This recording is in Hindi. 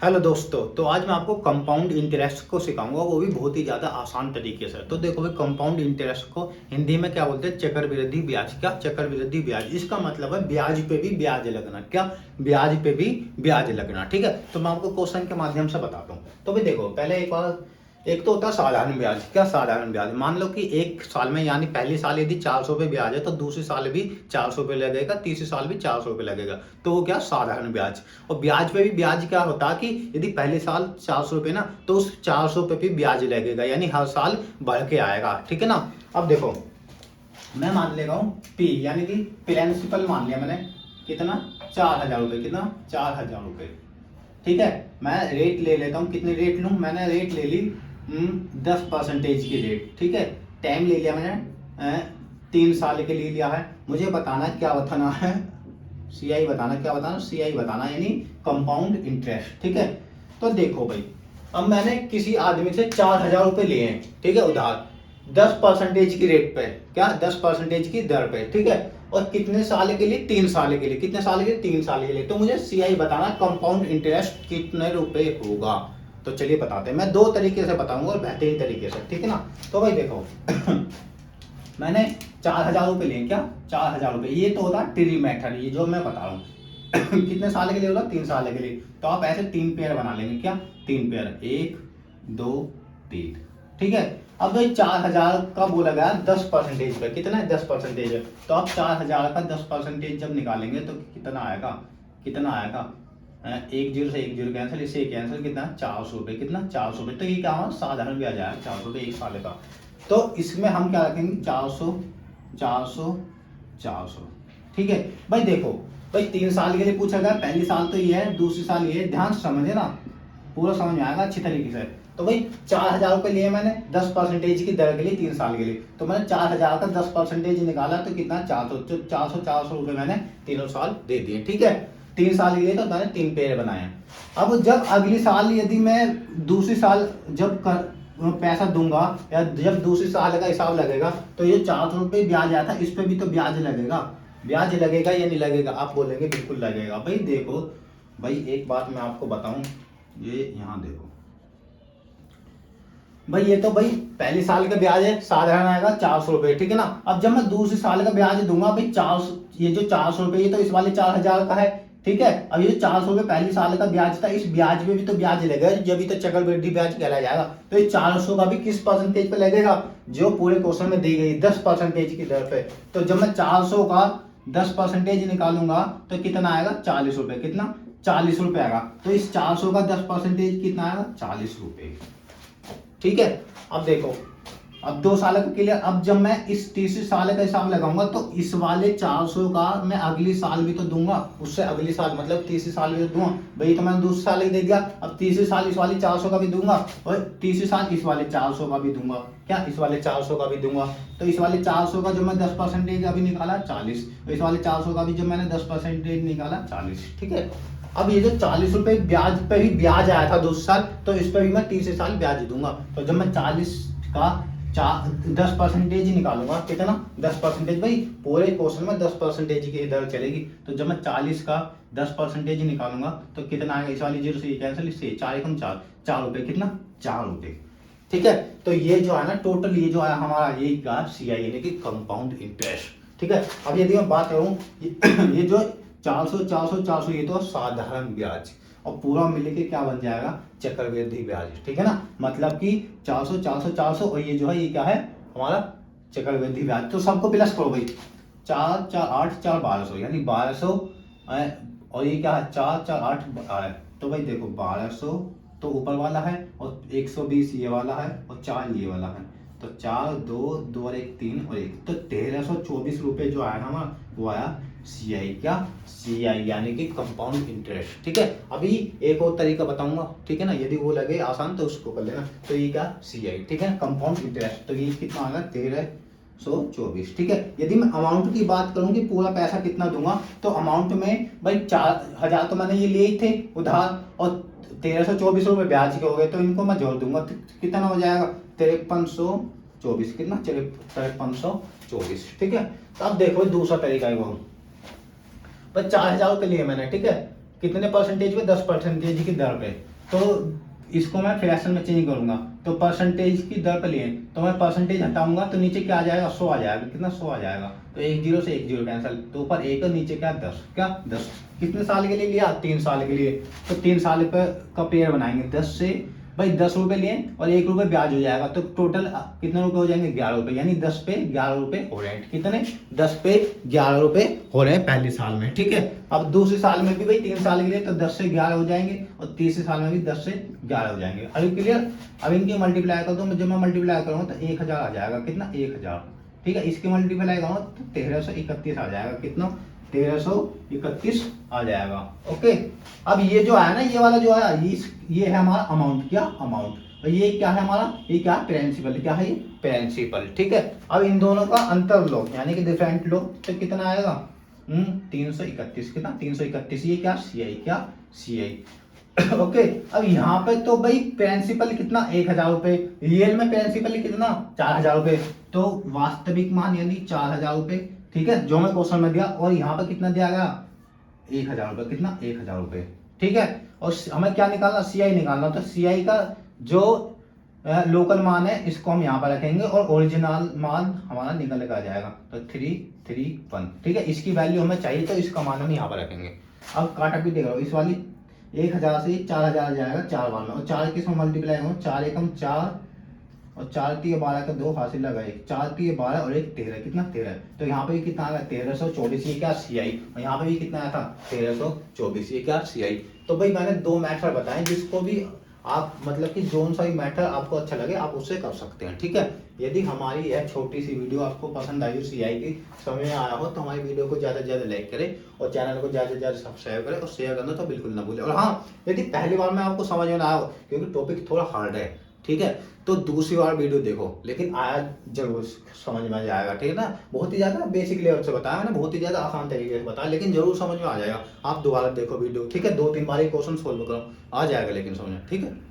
हेलो दोस्तों, तो आज मैं आपको कंपाउंड इंटरेस्ट को सिखाऊंगा, वो भी बहुत ही ज़्यादा आसान तरीके से। तो देखो भाई, कंपाउंड इंटरेस्ट को हिंदी में क्या बोलते हैं? चक्रवृद्धि ब्याज। क्या? चक्रवृद्धि ब्याज। इसका मतलब है ब्याज पे भी ब्याज लगना। क्या? ब्याज पे भी ब्याज लगना। ठीक है, तो मैं आपको क्वेश्चन के माध्यम से बताता हूँ। तो भाई देखो, पहले एक बार, एक तो होता है साधारण ब्याज। क्या? साधारण ब्याज। मान लो कि एक साल में, यानी पहले साल यदि 400 पे ब्याज है तो दूसरे साल भी 400 पे लगेगा, तीसरे साल भी 400 पे लगेगा। तो वो क्या? साधारण ब्याज। और ब्याज पे भी ब्याज क्या होता है कि यदि पहले साल 400 रुपये ना, तो उस 400 पे भी ब्याज लगेगा, यानी हर साल बढ़ के आएगा। ठीक है ना? अब देखो, मैं मान ले रहा हूँ पी, यानी कि प्रिंसिपल मान लिया मैंने। कितना? 4,000 रुपये। कितना? 4,000 रुपये। ठीक है, मैं रेट ले लेता हूँ। कितनी रेट लूँ? मैंने रेट ले ली 10% की रेट। ठीक है, टाइम ले लिया मैंने 3 साल के लिए लिया है। मुझे बताना क्या बताना है? सीआई बताना। क्या बताना? सीआई बताना, यानी कंपाउंड इंटरेस्ट। ठीक है, तो देखो भाई, अब मैंने किसी आदमी से 4,000 रुपये लिए हैं। ठीक है, उधार 10% की रेट पे। क्या? 10% की दर पे। ठीक है, और कितने साल के लिए? 3 साल के लिए। कितने साल के लिए? 3 साल के लिए। तो मुझे सीआई बताना, कंपाउंड इंटरेस्ट कितने रुपए होगा। तो चलिए बताते हैं। मैं दो तरीके से बताऊंगा और बेहतरीन तरीके से। ठीक है ना? तो भाई देखो मैंने 4,000 रुपये लिए। क्या? 4,000 रुपये। ये तो होता ट्री मेथड, ये जो मैं बता रहा हूँ। कितने साल के लिए होगा? 3 साल के लिए। तो आप ऐसे 3 पेयर बना लेंगे। क्या? 3 पेयर, 1, 2, 3। ठीक है, अब भाई 4,000 का बोला गया 10% पे। कितना है? 10% है। तो आप 4,000 का 10% जब निकालेंगे तो कितना आएगा? कितना आएगा? 1 0 से 1 0 कैंसिल, इससे कैंसिल। कितना? 400 रुपये। कितना? 400 रुपये। तो ये क्या हुआ? साधारण ब्याज आया 400 रुपये एक साल का। तो इसमें हम क्या रखेंगे? 400, 400, 400। ठीक है भाई, देखो भाई, 3 साल के लिए पूछा गया। पहली साल तो ये है, दूसरी साल ये है। ध्यान से समझे ना, पूरा समझ में आएगा अच्छी तरीके से। तो भाई 4,000 रुपये लिए मैंने 10% की दर के लिए 3 साल के लिए। तो मैंने 4,000 का 10% निकाला तो कितना? 400। तो 400 मैंने तीनों साल दे दिए। ठीक है, 3 साल के लिए तो मैंने 3 पेयर बनाए। अब जब अगली साल, यदि मैं दूसरी साल जब पैसा दूंगा, या जब दूसरी साल का हिसाब लगेगा, तो ये 400 रुपये ब्याज आया था, इस पे भी तो ब्याज लगेगा। ब्याज लगेगा या नहीं लगेगा? आप बोलेंगे बिल्कुल लगेगा। भाई देखो भाई, एक बात मैं आपको बताऊं, ये यहाँ देखो भाई, ये तो भाई पहले साल का ब्याज है, साधारण आएगा 400 रुपये। ठीक है ना? अब जब मैं दूसरे साल का ब्याज दूंगा भाई 400, ये जो 400 रुपये, ये तो इस वाले 4,000 का है। ठीक है, अब ये 400 रुपये पहले साल का ब्याज था, इस ब्याज पे भी तो ब्याज लगेगा, जब भी तो चक्रवृद्धि ब्याज कहलाया जाएगा। तो ये 400 का भी किस परसेंटेज पे लगेगा? जो पूरे क्वेश्चन में दी गई 10% की दर पे। तो जब मैं 400 का 10% निकालूंगा तो कितना आएगा? 40 रुपये। कितना? 40 रुपये आएगा। तो इस 400 का 10% कितना आएगा? 40 रुपये। ठीक है, अब देखो, अब 2 साल का क्लियर। अब जब मैं इस तीसरे साल का हिसाब लगाऊंगा तो इस वाले 400 का मैं अगली साल भी तो दूंगा, उससे अगली साल मतलब तीसरे साल भी तो दूंगा। भाई तो मैंने दूसरे साल ही दे दिया, अब तीसरे साल इस वाले 400 का भी दूंगा, और तीसरे साल इस वाले 400 का भी दूंगा। क्या? इस वाले 400 का भी दूंगा। तो इस वाले 400 का जो मैं 10% अभी निकाला 40, तो इस वाले 400 का भी जब मैंने 10% निकाला 40। ठीक है, अब ये जो 40 रुपये ब्याज पे भी ब्याज आया था दूसरे साल, तो इस पर भी मैं तीसरे साल ब्याज दूंगा। तो जब मैं 40 का 10% निकालूंगा, कितना? 10%। भाई पूरे क्वेश्चन में 10% की दर चलेगी। तो जब मैं 40 का 10% निकालूंगा तो कितना आएगा? इस वाली 0 से ये कैंसिल, इससे 4 4 रुपये। कितना? 4 रुपये। ठीक है, तो ये जो है ना टोटल, ये जो है हमारा, ये का सीआई यानी कि कंपाउंड इंटरेस्ट। ठीक है, अब यदि मैं बात करूं, ये जो 400 400 400, ये तो साधारण ब्याज, और पूरा मिलके क्या बन जाएगा? चक्रवृद्धि ब्याज। ठीक है ना? मतलब कि 400 400 400, और ये जो है ये क्या है? हमारा चक्रवृद्धि ब्याज। तो सबको प्लस करो भाई, 4 4 8 4 1200, यानी 1200। और ये क्या है? 4 4 8 12। तो भाई देखो 1200 तो ऊपर वाला है, और 120 ये वाला है, और 4 ये वाला है। तो 4 2 2 और 1 3 और 1, तो 1324 रुपये जो आया ना, वो आया सीआई। क्या? सीआई यानी कि कंपाउंड इंटरेस्ट। ठीक है, अभी एक और तरीका बताऊंगा। ठीक है ना? यदि वो लगे आसान तो उसको कर लेना। तो ये क्या? सीआई। ठीक है, कंपाउंड इंटरेस्ट। तो ये कितना आएगा? 1324। ठीक है, यदि मैं अमाउंट की बात करूं कि पूरा पैसा कितना दूंगा, तो अमाउंट में भाई 4,000 तो मैंने ये लिए ही थे उधार, और 1324 रुपये ब्याज के हो गए, तो इनको मैं जोड़ दूंगा तो कितना हो जाएगा? 5324। कितना? 5324। ठीक है, तो अब देखो दूसरा तरीका है वो, बस 4,000 के लिए मैंने, ठीक है, कितने परसेंटेज पे, 10% की दर पे। तो इसको मैं फ्रैक्शन में चेंज करूंगा, तो परसेंटेज की दर पे लिए तो मैं परसेंटेज हटाऊंगा तो नीचे क्या आ जाएगा, 100 आ जाएगा। कितना, 100 आ जाएगा। तो एक जीरो से एक जीरो कैंसिल, तो ऊपर एक और नीचे क्या, 10, क्या 10। कितने साल के लिए लिया, 3 साल के लिए। तो 3 साल पे का पेयर बनाएंगे, 10 से भाई 10 रुपए लिए और 1 रुपए ब्याज हो जाएगा, तो टोटल कितने रुपए हो जाएंगे, 11 रुपए। यानी 10 पे 11 रुपए हो रहे हैं। कितने, 10 पे 11 रुपए हो रहे हैं पहले साल में, ठीक है। अब दूसरे साल में भी भाई 3 साल के लिए तो 10 से 11 हो जाएंगे, और तीसरे साल में भी 10 से 11 हो जाएंगे। अभी क्लियर। अब इनकी मल्टीप्लाई कर दो, जब मैं मल्टीप्लाई करूंगा तो 1000 आ जाएगा। कितना, 1000, ठीक है। इसके मल्टीप्लाई करूंगा तो 1331 आ जाएगा। कितना, 1331 आ जाएगा। ओके। अब ये जो आया ना, ये वाला जो आया, ये है हमारा अमाउंट। क्या, अमाउंट। और ये क्या है हमारा, ये क्या, प्रिंसिपल। क्या है ये, प्रिंसिपल, ठीक है। अब इन दोनों का अंतर लो, यानी कि डिफरेंट लो, तो कितना आएगा, 331। कितना, 331। ये क्या, CI। क्या, CI। ओके। अब यहाँ पे तो भाई प्रिंसिपल कितना, 1000 रुपए। रियल में प्रिंसिपल कितना, 4000 रुपए। तो वास्तविक मान यानी 4000 रुपए, ठीक है, जो मैं क्वेश्चन में दिया। और यहाँ पे कितना दिया गया, 1000 रुपए। कितना, 1000 रुपए, ठीक है। और हमें क्या निकालना, CI निकालना। तो CI का जो लोकल मान है इसको हम यहाँ पर रखेंगे, और ओरिजिनल मान हमारा निकल कर आ जाएगा। तो 331, ठीक है। इसकी वैल्यू हमें चाहिए, तो इसका मान हम यहाँ पर रखेंगे। अब काटा भी देगा इस वाली 1000 से 4000 आ जाएगा 4 बार में, और 4 किस में मल्टीप्लाई होगा, 4 एकम 4, और 4 3 12 का 2 हासिल लगा, 4 3 12 और 1 13। कितना, 13। तो यहाँ पे भी कितना आ गया, 1324। ये क्या, CI। और यहाँ पे भी कितना आया था, 1324। ये क्या, CI। तो भाई मैंने 2 मैथड बताए, जिसको भी आप मतलब कि जोन सा भी मैटर आपको अच्छा लगे आप उससे कर सकते हैं, ठीक है। यदि हमारी यह छोटी सी वीडियो आपको पसंद आई हो, CI की समझ में आया हो, तो हमारी वीडियो को ज़्यादा से ज़्यादा लाइक करें, और चैनल को ज़्यादा से ज़्यादा सब्सक्राइब करें, और शेयर करना तो बिल्कुल ना भूलें। और हाँ, यदि पहली बार में आपको समझ में ना आया हो, क्योंकि टॉपिक थोड़ा हार्ड है, ठीक है, तो दूसरी बार वीडियो देखो, लेकिन आया जरूर समझ में आ जाएगा, ठीक है ना। बहुत ही ज़्यादा बेसिक लेवल से बताया मैंने, बहुत ही ज़्यादा आसान तरीके से बताया, लेकिन जरूर समझ में आ जाएगा। आप दोबारा देखो वीडियो, ठीक है, 2-3 बार ही क्वेश्चन सोल्व करो, आ जाएगा लेकिन समझ में, ठीक है।